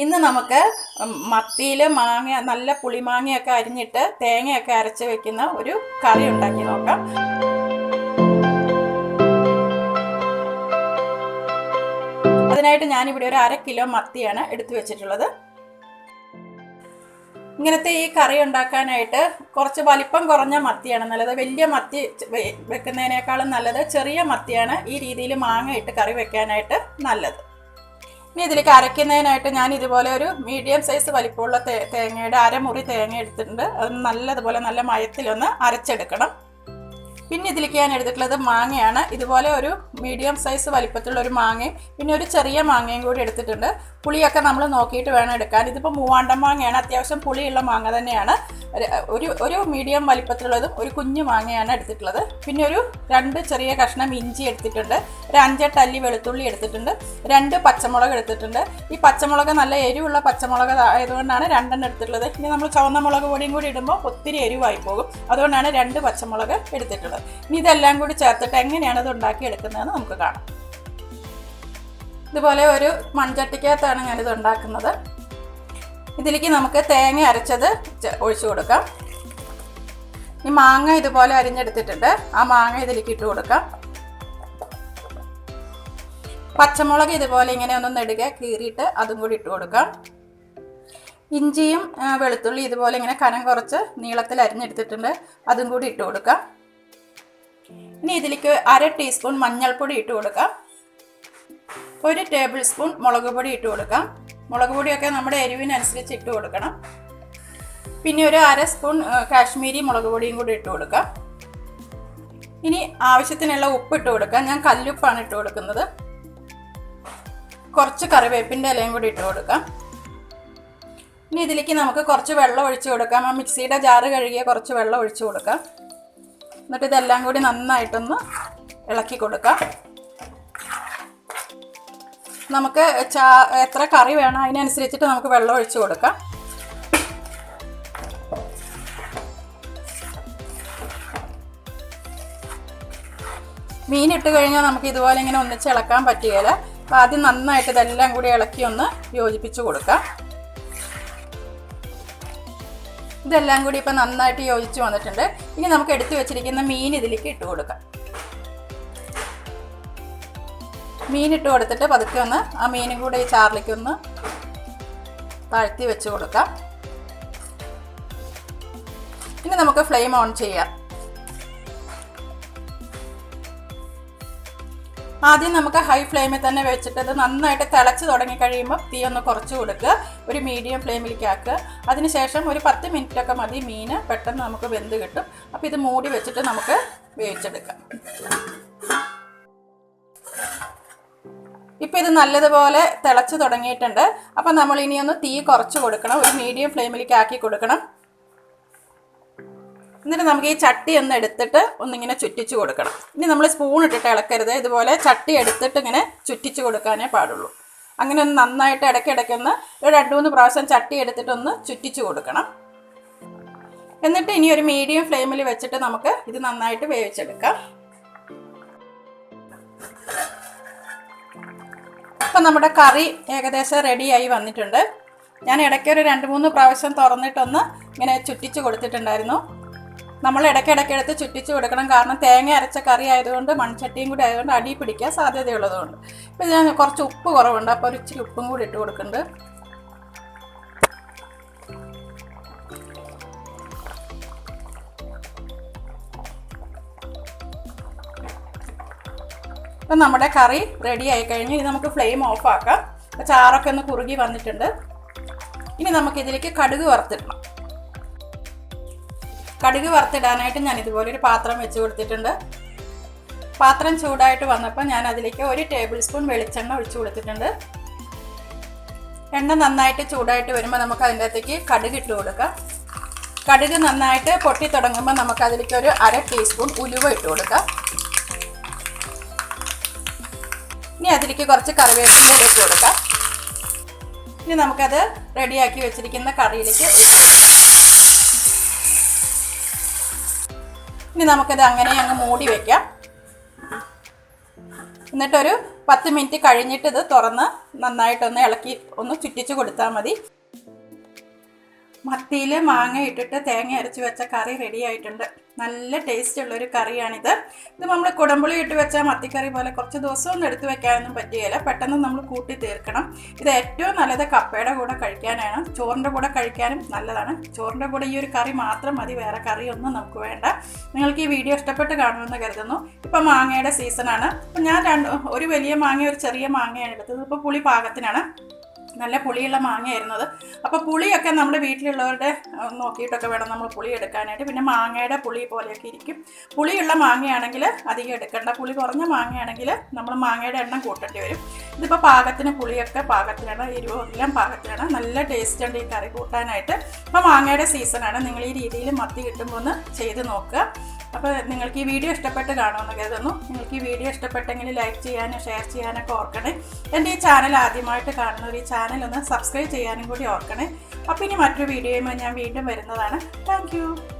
ഇന്ന് നമുക്ക് മത്തിയിൽ മാങ്ങ നല്ല പുളിമാങ്ങയൊക്കെ അരിഞ്ഞിട്ട് തേങ്ങയൊക്കെ അരച്ച് വെക്കുന്ന ഒരു കറി ഉണ്ടാക്കി നോക്കാം. അതിനായിട്ട് ഞാനിവിടെ ഒരു 1/2 കിലോ മത്തിയാണ് എടുത്തു വെച്ചിട്ടുള്ളത്. ഇങ്ങനത്തെ ഈ കറി ഉണ്ടാക്കാനായിട്ട് കുറച്ച് വലിപ്പം കുറഞ്ഞ മത്തിയാണ് നല്ലത്. വലിയ മത്തി വെക്കുന്നതിനേക്കാളും നല്ലത് ചെറിയ മത്തിയാണ് ഈ രീതിയിൽ മാങ്ങ ഇട്ട് കറി വെക്കാനായിട്ട് നല്ലത്. ഇനി ഇതിലേക്ക് അരയ്ക്കുന്നതിനായിട്ട് ഞാൻ ഇതുപോലെ ഒരു മീഡിയം സൈസ് വലിപ്പമുള്ള തേങ്ങയുടെ 1/2 മുറി തേങ്ങ എടുത്തിട്ടുണ്ട്. അത് നല്ലതുപോലെ നല്ല മയത്തിലൊന്ന് അരച്ചെടുക്കണം. പിന്നെ ഇതിലേക്ക് ഞാൻ എടുത്തിട്ടുള്ളത് മാങ്ങയാണ്. ഇതുപോലെ ഒരു മീഡിയം സൈസ് വലിപ്പത്തിലുള്ള ഒരു മാങ്ങയും പിന്നെ ഒരു ചെറിയ മാങ്ങയും കൂടി എടുത്തിട്ടുണ്ട്. പുളിയൊക്കെ നമ്മൾ നോക്കിയിട്ട് വേണം എടുക്കാൻ. ഇതിപ്പോൾ മൂവാണ്ടൻ മാങ്ങയാണ്, അത്യാവശ്യം പുളിയുള്ള മാങ്ങ തന്നെയാണ്. ഒരു മീഡിയം വലിപ്പത്തിലുള്ളതും ഒരു കുഞ്ഞു മാങ്ങയാണ് എടുത്തിട്ടുള്ളത്. പിന്നെ ഒരു 2 ചെറിയ കഷ്ണം ഇഞ്ചി എടുത്തിട്ടുണ്ട്. ഒരു 5-8 അല്ലി വെളുത്തുള്ളി എടുത്തിട്ടുണ്ട്. 2 പച്ചമുളക് എടുത്തിട്ടുണ്ട്. ഈ പച്ചമുളക് നല്ല എരിവുള്ള പച്ചമുളക് ആയതുകൊണ്ടാണ് 2 എടുത്തിട്ടുള്ളത്. ഇനി നമ്മൾ ചുവന്ന മുളക് പൊടിയും കൂടി ഇടുമ്പോൾ ഒത്തിരി എരിവായി പോകും. അതുകൊണ്ടാണ് 2 പച്ചമുളക് എടുത്തിട്ടുള്ളത്. ഇനി ഇതെല്ലാം കൂടി ചേർത്തിട്ട് എങ്ങനെയാണ് ഇത് ഉണ്ടാക്കി എടുക്കുന്നതെന്ന് നമുക്ക് കാണാം. ഇതുപോലെ ഒരു മൺചട്ടിക്കകത്താണ് ഞാനിത് ഉണ്ടാക്കുന്നത്. ഇതിലേക്ക് നമുക്ക് തേങ്ങ അരച്ചത് ഒഴിച്ചു കൊടുക്കാം. ഈ മാങ്ങ ഇതുപോലെ അരിഞ്ഞെടുത്തിട്ടുണ്ട്. ആ മാങ്ങ ഇതിലേക്ക് ഇട്ട് കൊടുക്കാം. പച്ചമുളക് ഇതുപോലെ ഇങ്ങനെ ഒന്ന് നെടുകെ കീറിയിട്ട് അതും കൂടി ഇട്ട് കൊടുക്കാം. ഇഞ്ചിയും വെളുത്തുള്ളി ഇതുപോലെ ഇങ്ങനെ കനം കുറച്ച് നീളത്തിൽ അരിഞ്ഞെടുത്തിട്ടുണ്ട്. അതും കൂടി ഇട്ട് കൊടുക്കാം. ഇനി ഇതിലേക്ക് 1/2 ടീസ്പൂൺ മഞ്ഞൾപ്പൊടി ഇട്ട് കൊടുക്കാം. 1 ടേബിൾ സ്പൂൺ മുളക് പൊടി ഇട്ട് കൊടുക്കാം. മുളക് പൊടിയൊക്കെ നമ്മുടെ എരിവിനനുസരിച്ച് ഇട്ട് കൊടുക്കണം. പിന്നെ ഒരു 1/2 സ്പൂൺ കാശ്മീരി മുളക് പൊടിയും കൂടി ഇട്ട് കൊടുക്കാം. ഇനി ആവശ്യത്തിനുള്ള ഉപ്പ് ഇട്ട് കൊടുക്കാം. ഞാൻ കല്ലുപ്പാണ് ഇട്ട് കൊടുക്കുന്നത്. കുറച്ച് കറിവേപ്പിൻ്റെ ഇലയും കൂടി ഇട്ട് കൊടുക്കാം. ഇനി ഇതിലേക്ക് നമുക്ക് കുറച്ച് വെള്ളം ഒഴിച്ച് കൊടുക്കാം. ആ മിക്സിയുടെ ജാറ് കഴുകിയ കുറച്ച് വെള്ളം ഒഴിച്ച് കൊടുക്കാം. എന്നിട്ട് ഇതെല്ലാം കൂടി നന്നായിട്ടൊന്ന് ഇളക്കി കൊടുക്കാം. നമുക്ക് എത്ര കറി വേണം അതിനനുസരിച്ചിട്ട് നമുക്ക് വെള്ളം ഒഴിച്ച് കൊടുക്കാം. മീനിട്ട് കഴിഞ്ഞാൽ നമുക്ക് ഇതുപോലെ ഇങ്ങനെ ഒന്നിച്ച് ഇളക്കാൻ പറ്റുകയില്ല. അപ്പോൾ ആദ്യം നന്നായിട്ട് ഇതെല്ലാം കൂടി ഇളക്കി ഒന്ന് യോജിപ്പിച്ച് കൊടുക്കാം. ഇതെല്ലാം കൂടി ഇപ്പം നന്നായിട്ട് യോജിച്ച് വന്നിട്ടുണ്ട്. ഇനി നമുക്ക് എടുത്തു വെച്ചിരിക്കുന്ന മീൻ ഇതിലേക്ക് ഇട്ട് കൊടുക്കാം. മീനിട്ട് കൊടുത്തിട്ട് പതുക്കെ ഒന്ന് ആ മീനും കൂടെ ഈ ചാറിലേക്ക് ഒന്ന് താഴ്ത്തി വെച്ച് കൊടുക്കാം. ഇനി നമുക്ക് ഫ്ലെയിം ഓൺ ചെയ്യാം. ആദ്യം നമുക്ക് ഹൈ ഫ്ലെയിമിൽ തന്നെ വെച്ചിട്ട് ഇത് നന്നായിട്ട് തിളച്ച് തുടങ്ങി കഴിയുമ്പോൾ തീ ഒന്ന് കുറച്ച് കൊടുക്കുക. ഒരു മീഡിയം ഫ്ലെയിമിലേക്ക് ആക്കുക. അതിനുശേഷം ഒരു 10 മിനിറ്റൊക്കെ മതി. മീൻ പെട്ടെന്ന് നമുക്ക് വെന്ത് കിട്ടും. അപ്പോൾ ഇത് മൂടി വെച്ചിട്ട് നമുക്ക് വേവിച്ചെടുക്കാം. ഇപ്പോൾ ഇത് നല്ലതുപോലെ തിളച്ച് തുടങ്ങിയിട്ടുണ്ട്. അപ്പം നമ്മൾ ഇനി ഒന്ന് തീ കുറച്ച് കൊടുക്കണം. ഒരു മീഡിയം ഫ്ലെയിമിലേക്ക് ആക്കി കൊടുക്കണം. എന്നിട്ട് നമുക്ക് ഈ ചട്ടി ഒന്ന് എടുത്തിട്ട് ഒന്നിങ്ങനെ ചുറ്റിച്ച് കൊടുക്കണം. ഇനി നമ്മൾ സ്പൂൺ ഇട്ടിട്ട് ഇളക്കരുത്. ഇതുപോലെ ചട്ടി എടുത്തിട്ട് ഇങ്ങനെ ചുറ്റിച്ച് കൊടുക്കാനേ പാടുള്ളൂ. അങ്ങനെ ഒന്ന് നന്നായിട്ട് ഇടയ്ക്കിടയ്ക്കൊന്ന് ഒരു 2-3 പ്രാവശ്യം ചട്ടി എടുത്തിട്ടൊന്ന് ചുറ്റിച്ച് കൊടുക്കണം. എന്നിട്ട് ഇനി ഒരു മീഡിയം ഫ്ലെയിമിൽ വെച്ചിട്ട് നമുക്ക് ഇത് നന്നായിട്ട് വേവിച്ചെടുക്കാം. അപ്പം നമ്മുടെ കറി ഏകദേശം റെഡിയായി വന്നിട്ടുണ്ട്. ഞാൻ ഇടയ്ക്ക് ഒരു 2-3 പ്രാവശ്യം തുറന്നിട്ടൊന്ന് ഇങ്ങനെ ചുറ്റിച്ച് കൊടുത്തിട്ടുണ്ടായിരുന്നു. നമ്മൾ ഇടയ്ക്കിടയ്ക്ക് എടുത്ത് ചുറ്റിച്ച് കൊടുക്കണം. കാരണം തേങ്ങ അരച്ച കറി ആയതുകൊണ്ട് മൺചട്ടിയും കൂടി ആയതുകൊണ്ട് അടി പിടിക്കാൻ സാധ്യതയുള്ളതുകൊണ്ട്. ഇപ്പം ഞാൻ കുറച്ച് ഉപ്പ് കുറവുണ്ട്. അപ്പോൾ ഒരു ഇച്ചിരി ഉപ്പും കൂടി ഇട്ട് കൊടുക്കുന്നുണ്ട്. അപ്പം നമ്മുടെ കറി റെഡി ആയി കഴിഞ്ഞു. ഇനി നമുക്ക് ഫ്ലെയിം ഓഫ് ആക്കാം. ചാറൊക്കെ ഒന്ന് കുറുകി വന്നിട്ടുണ്ട്. ഇനി നമുക്കിതിലേക്ക് കടുക് വറുത്തിടണം. കടുക് വറുത്തിടാനായിട്ട് ഞാൻ ഇതുപോലെ ഒരു പാത്രം വെച്ച് കൊടുത്തിട്ടുണ്ട്. പാത്രം ചൂടായിട്ട് വന്നപ്പോൾ ഞാൻ അതിലേക്ക് 1 ടേബിൾ സ്പൂൺ വെളിച്ചെണ്ണ ഒഴിച്ച് കൊടുത്തിട്ടുണ്ട്. എണ്ണ നന്നായിട്ട് ചൂടായിട്ട് വരുമ്പോൾ നമുക്ക് അതിൻ്റെ അകത്തേക്ക് കടുക് ഇട്ട് കൊടുക്കാം. കടുക് നന്നായിട്ട് പൊട്ടി തുടങ്ങുമ്പോൾ നമുക്ക് അതിലേക്ക് ഒരു 1/2 ടീസ്പൂൺ ഉലുവ ഇട്ട് കൊടുക്കാം. ഇനി അതിലേക്ക് കുറച്ച് കറിവേപ്പില കൂടി ഇട്ട് കൊടുക്കാം. ഇനി നമുക്കത് റെഡിയാക്കി വെച്ചിരിക്കുന്ന കറിയിലേക്ക് ഇനി നമുക്കത് അങ്ങനെ അങ്ങ് മൂടി വയ്ക്കാം. എന്നിട്ടൊരു 10 മിനിറ്റ് കഴിഞ്ഞിട്ട് ഇത് തുറന്ന് നന്നായിട്ടൊന്ന് ഇളക്കി ഒന്ന് ചുറ്റിച്ച് കൊടുത്താൽ മതി. മത്തിയിൽ മാങ്ങ ഇട്ടിട്ട് തേങ്ങ അരച്ച് വെച്ച കറി റെഡി ആയിട്ടുണ്ട്. നല്ല ടേസ്റ്റ് ഉള്ളൊരു കറിയാണിത്. ഇത് നമ്മൾ കുടംപുളി ഇട്ട് വെച്ചാൽ മത്തിക്കറി പോലെ കുറച്ച് ദിവസമൊന്നും എടുത്ത് വെക്കാനൊന്നും പറ്റുകയില്ല, പെട്ടെന്ന് നമ്മൾ കൂട്ടി തീർക്കണം. ഇത് ഏറ്റവും നല്ലത് കപ്പയുടെ കൂടെ കഴിക്കാനാണ്, ചോറിൻ്റെ കൂടെ കഴിക്കാനും നല്ലതാണ്. ചോറിൻ്റെ കൂടെ ഈ ഒരു കറി മാത്രം മതി, വേറെ കറിയൊന്നും നമുക്ക് വേണ്ട. നിങ്ങൾക്ക് ഈ വീഡിയോ ഇഷ്ടപ്പെട്ട് കാണുമെന്ന് കരുതുന്നു. ഇപ്പം മാങ്ങയുടെ സീസണാണ്. അപ്പം ഞാൻ ഒരു വലിയ മാങ്ങ ഒരു ചെറിയ മാങ്ങയാണ് എടുത്തത്. ഇപ്പോൾ പുളി പാകത്തിനാണ്, നല്ല പുളിയുള്ള മാങ്ങയായിരുന്നത്. അപ്പോൾ പുളിയൊക്കെ നമ്മുടെ വീട്ടിലുള്ളവരുടെ നോക്കിയിട്ടൊക്കെ വേണം നമ്മൾ പുളി എടുക്കാനായിട്ട്. പിന്നെ മാങ്ങയുടെ പുളി പോലെയൊക്കെ ഇരിക്കും. പുളിയുള്ള മാങ്ങയാണെങ്കിൽ അധികം എടുക്കേണ്ട, പുളി കുറഞ്ഞ മാങ്ങയാണെങ്കിൽ നമ്മൾ മാങ്ങയുടെ എണ്ണം കൂട്ടേണ്ടി വരും. ഇതിപ്പോൾ പാകത്തിന് പുളിയൊക്കെ പാകത്തിനാണ്, എരിവും എല്ലാം പാകത്തിനാണ്. നല്ല ടേസ്റ്റ് ഉണ്ട് ഈ കറി കൂട്ടാനായിട്ട്. അപ്പോൾ മാങ്ങയുടെ സീസണാണ്. നിങ്ങൾ ഈ രീതിയിൽ മത്തി കിട്ടുമ്പോൾ ഒന്ന് ചെയ്ത് നോക്കുക. അപ്പോൾ നിങ്ങൾക്ക് ഈ വീഡിയോ ഇഷ്ടപ്പെട്ട് കാണുമെന്ന് കരുതുന്നു. നിങ്ങൾക്ക് ഈ വീഡിയോ ഇഷ്ടപ്പെട്ടെങ്കിൽ ലൈക്ക് ചെയ്യാനും ഷെയർ ചെയ്യാനൊക്കെ ഓർക്കണേ. എൻ്റെ ഈ ചാനൽ ആദ്യമായിട്ട് കാണുന്നവർ ഈ ചാനൽ ഒന്ന് സബ്സ്ക്രൈബ് ചെയ്യാനും കൂടി ഓർക്കണേ. അപ്പോൾ ഇനി മറ്റൊരു വീഡിയോയുമായി ഞാൻ വീണ്ടും വരുന്നതാണ്. താങ്ക്